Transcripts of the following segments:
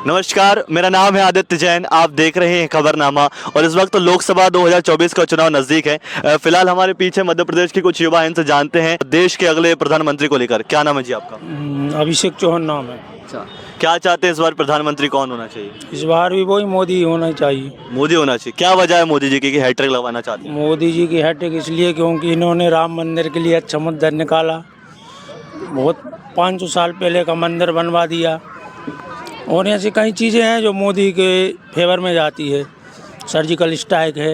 नमस्कार, मेरा नाम है आदित्य जैन। आप देख रहे हैं खबरनामा और इस वक्त तो लोकसभा 2024 का चुनाव नजदीक है। फिलहाल हमारे पीछे मध्य प्रदेश के कुछ युवा हैं, इनसे जानते हैं देश के अगले प्रधानमंत्री को लेकर। क्या नाम है जी आपका? अभिषेक चौहान नाम है। अच्छा, क्या चाहते हैं इस बार प्रधानमंत्री कौन होना चाहिए? इस बार भी वही मोदी होना चाहिए। मोदी होना चाहिए। क्या वजह है मोदी जी की कि हैट्रिक लगवाना चाहते हैं? मोदी जी की हैट्रिक इसलिए क्योंकि इन्होंने राम मंदिर के लिए अच्छा मुद्दा निकाला। बहुत 500 साल पहले का मंदिर बनवा दिया और ऐसी कई चीज़ें हैं जो मोदी के फेवर में जाती है। सर्जिकल स्ट्राइक है,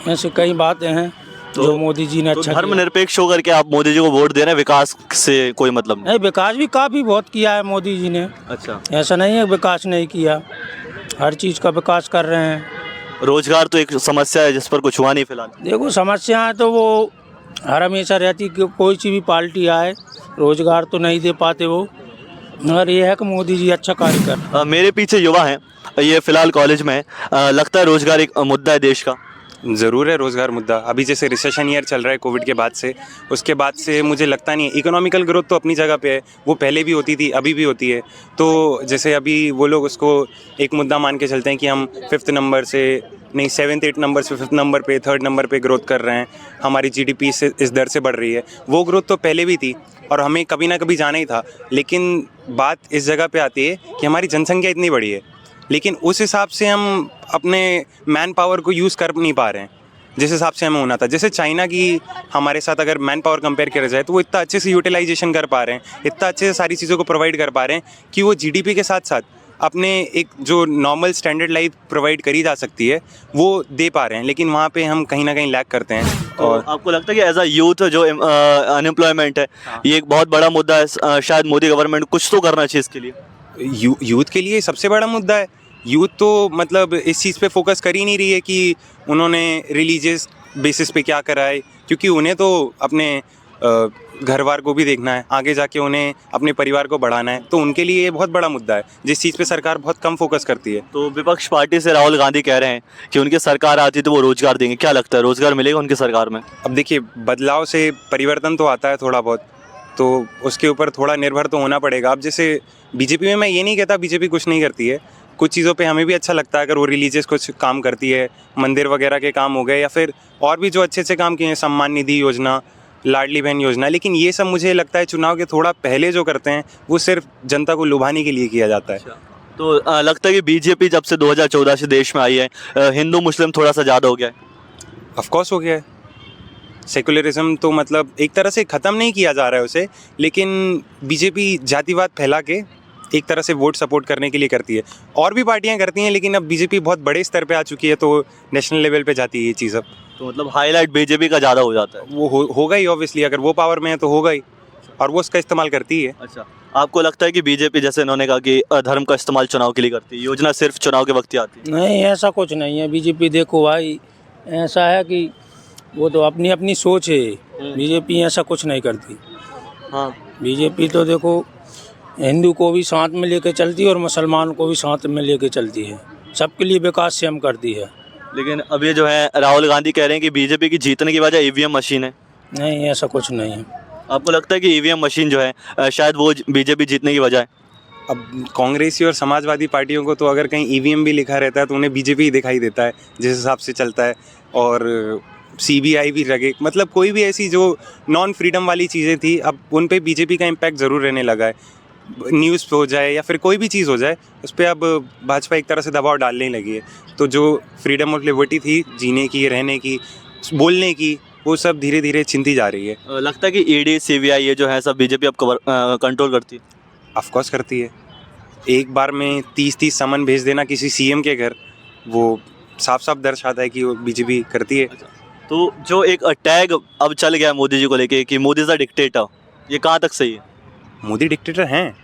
ऐसे कई बातें हैं जो मोदी जी ने अच्छा किया। धर्मनिरपेक्ष होकर के आप मोदी जी को वोट दे रहे हैं, विकास से कोई मतलब नहीं? विकास भी काफ़ी बहुत किया है मोदी जी ने। अच्छा, ऐसा नहीं है विकास नहीं किया, हर चीज़ का विकास कर रहे हैं। रोजगार तो एक समस्या है जिस पर कुछ हुआ नहीं फिलहाल। देखो समस्याएं तो वो हर हमेशा रहती कि कोई सी भी पार्टी आए, रोजगार तो नहीं दे पाते वो, मगर ये है कि मोदी जी अच्छा कार्य कर। मेरे पीछे युवा हैं, ये फिलहाल कॉलेज में हैं। लगता है रोजगार एक मुद्दा है देश का। ज़रूर है रोज़गार मुद्दा। अभी जैसे रिसेशन ईयर चल रहा है कोविड के बाद से, उसके बाद से मुझे लगता नहीं है। इकोनॉमिकल ग्रोथ तो अपनी जगह पे है, वो पहले भी होती थी, अभी भी होती है। तो जैसे अभी वो लोग उसको एक मुद्दा मान के चलते हैं कि हम 5th नंबर से नहीं 7th 8th नंबर से 5th नंबर पे 3rd नंबर पे ग्रोथ कर रहे हैं, हमारी जीडीपी से इस दर से बढ़ रही है। वो ग्रोथ तो पहले भी थी और हमें कभी ना कभी जाना ही था, लेकिन बात इस जगह पे आती है कि हमारी जनसंख्या इतनी बड़ी है, लेकिन उस हिसाब से हम अपने मैन पावर को यूज़ कर नहीं पा रहे हैं जिस हिसाब से हमें होना था। जैसे चाइना की हमारे साथ अगर मैन पावर कंपेयर किया जाए तो वो इतना अच्छे से यूटिलाइजेशन कर पा रहे हैं, इतना अच्छे से सारी चीज़ों को प्रोवाइड कर पा रहे हैं कि वो जीडीपी के साथ साथ अपने एक जो नॉर्मल स्टैंडर्ड लाइफ प्रोवाइड करी जा सकती है वो दे पा रहे हैं, लेकिन वहाँ पे हम कहीं ना कहीं लैग करते हैं। और आपको लगता है कि एज अ यूथ जो अनएम्प्लॉयमेंट है, ये एक बहुत बड़ा मुद्दा है? शायद मोदी गवर्नमेंट कुछ तो करना चाहिए इसके लिए। यूथ के लिए सबसे बड़ा मुद्दा है। यूथ तो मतलब इस चीज़ पे फोकस कर ही नहीं रही है कि उन्होंने रिलीजियस बेसिस पे क्या करा है, क्योंकि उन्हें तो अपने घर बार को भी देखना है, आगे जाके उन्हें अपने परिवार को बढ़ाना है। तो उनके लिए ये बहुत बड़ा मुद्दा है जिस चीज़ पे सरकार बहुत कम फोकस करती है। तो विपक्ष पार्टी से राहुल गांधी कह रहे हैं कि उनकी सरकार आती तो वो रोजगार देंगे। क्या लगता है रोजगार मिलेगा उनकी सरकार में? अब देखिए, बदलाव से परिवर्तन तो आता है थोड़ा बहुत, तो उसके ऊपर थोड़ा निर्भर तो होना पड़ेगा। अब जैसे बीजेपी में मैं ये नहीं कहता बीजेपी कुछ नहीं करती है, कुछ चीज़ों पे हमें भी अच्छा लगता है अगर वो रिलीजियस कुछ काम करती है, मंदिर वगैरह के काम हो गए या फिर और भी जो अच्छे अच्छे काम किए हैं, सम्मान निधि योजना, लाडली बहन योजना। लेकिन ये सब मुझे लगता है चुनाव के थोड़ा पहले जो करते हैं वो सिर्फ जनता को लुभाने के लिए किया जाता है। तो लगता है कि बीजेपी जब से 2014 से देश में आई है, हिंदू मुस्लिम थोड़ा सा ज़्यादा हो गया है? ऑफकोर्स हो गया है। सेकुलरिज्म तो मतलब एक तरह से ख़त्म नहीं किया जा रहा है उसे, लेकिन बीजेपी जातिवाद फैला के एक तरह से वोट सपोर्ट करने के लिए करती है। और भी पार्टियां करती हैं, लेकिन अब बीजेपी बहुत बड़े स्तर पे आ चुकी है तो नेशनल लेवल पे जाती है ये चीज़ अब। तो मतलब हाईलाइट बीजेपी का ज़्यादा हो जाता है। वो होगा ही ऑब्वियसली, अगर वो पावर में है तो होगा ही, और वो उसका इस्तेमाल करती है। अच्छा, आपको लगता है कि बीजेपी जैसे इन्होंने कहा कि धर्म का इस्तेमाल चुनाव के लिए करती है, योजना सिर्फ चुनाव के वक्त ही आती है? नहीं, ऐसा कुछ नहीं है। बीजेपी देखो भाई, ऐसा है कि वो तो अपनी अपनी सोच है। बीजेपी ऐसा कुछ नहीं करती। हाँ, बीजेपी तो देखो हिंदू को भी साथ में लेके चलती है और मुसलमान को भी साथ में लेके चलती है, सबके लिए विकास सेम करती है। लेकिन अब ये जो है राहुल गांधी कह रहे हैं कि बीजेपी की जीतने की वजह ईवीएम मशीन है। नहीं, ऐसा कुछ नहीं है। आपको लगता है कि ईवीएम मशीन जो है शायद वो बीजेपी जीतने की वजह है? अब कांग्रेसी और समाजवादी पार्टियों को तो अगर कहीं ईवीएम भी लिखा रहता है तो उन्हें बीजेपी ही दिखाई देता है जिस हिसाब से चलता है, और सीबीआई भी लगे, मतलब कोई भी ऐसी जो नॉन फ्रीडम वाली चीज़ें थी अब उन पे बीजेपी का इम्पैक्ट ज़रूर रहने लगा है। न्यूज़ हो जाए या फिर कोई भी चीज़ हो जाए, उस पर अब भाजपा एक तरह से दबाव डालने ही लगी है। तो जो फ्रीडम ऑफ लिबर्टी थी जीने की, रहने की, बोलने की, वो सब धीरे धीरे छिनती जा रही है। लगता है कि ईडी सीबीआई ये जो है सब बीजेपी अब कंट्रोल करती है? ऑफकोर्स करती है। एक बार में 30-30 समन भेज देना किसी सीएम के घर, वो साफ साफ दर्शाता है कि वो बीजेपी करती है। तो जो एक टैग अब चल गया मोदी जी को लेके कि मोदी इज अ डिक्टेटर, ये कहाँ तक सही है? मोदी डिक्टेटर हैं,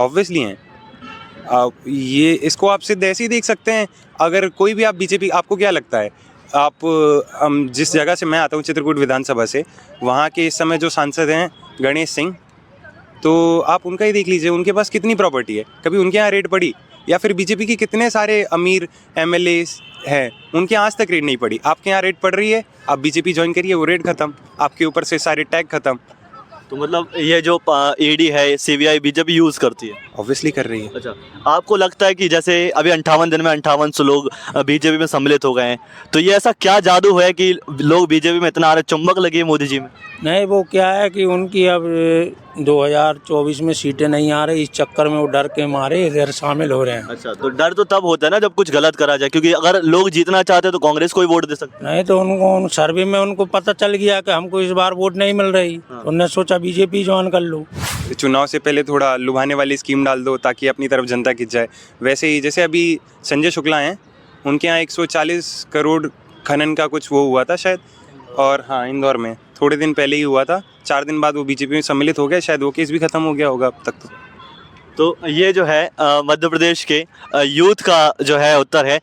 ऑब्वियसली हैं। ये इसको आप सिर्फ ऐसे ही देख सकते हैं। अगर कोई भी आप बीजेपी, आपको क्या लगता है, आप जिस जगह से मैं आता हूँ चित्रकूट विधानसभा से, वहाँ के इस समय जो सांसद हैं गणेश सिंह, तो आप उनका ही देख लीजिए, उनके पास कितनी प्रॉपर्टी है, कभी उनके यहाँ रेड पड़ी? या फिर बीजेपी के कितने सारे अमीर एमएलए हैं, उनके यहाँ आज तक रेड नहीं पड़ी। आपके यहाँ रेड पड़ रही है, आप बीजेपी ज्वाइन करिए, वो रेड खत्म, आपके ऊपर से सारे टैग खत्म। तो मतलब ये जो ईडी है सीबीआई बीजेपी यूज़ करती है? ऑब्वियसली कर रही है। अच्छा, आपको लगता है कि जैसे अभी 58 दिन में 5800 लोग बीजेपी में सम्मिलित हो गए हैं, तो ये ऐसा क्या जादू है कि लोग बीजेपी में इतना आ रहे, चुंबक लगी है मोदी जी में? नहीं, वो क्या है कि उनकी अब 2024 में सीटें नहीं आ रही, इस चक्कर में वो डर के मारे इधर शामिल हो रहे हैं। अच्छा, तो डर तो तब होता है ना जब कुछ गलत करा जाए, क्योंकि अगर लोग जीतना चाहते हैं तो कांग्रेस को ही वोट दे सकते नहीं तो उनको सर्वे में उनको पता चल गया कि हमको इस बार वोट नहीं मिल रही, तो उन्होंने सोचा बीजेपी ज्वाइन कर लो। चुनाव से पहले थोड़ा लुभाने वाली स्कीम डाल दो ताकि अपनी तरफ जनता खिंच जाए। वैसे ही जैसे अभी संजय शुक्ला हैं, उनके यहाँ 140 करोड़ खनन का कुछ वो हुआ था शायद, और हाँ इंदौर में थोड़े दिन पहले ही हुआ था। 4 दिन बाद वो बीजेपी में सम्मिलित हो गए, शायद वो केस भी खत्म हो गया होगा अब तक तो। तो ये जो है मध्य प्रदेश के यूथ का जो है उत्तर है।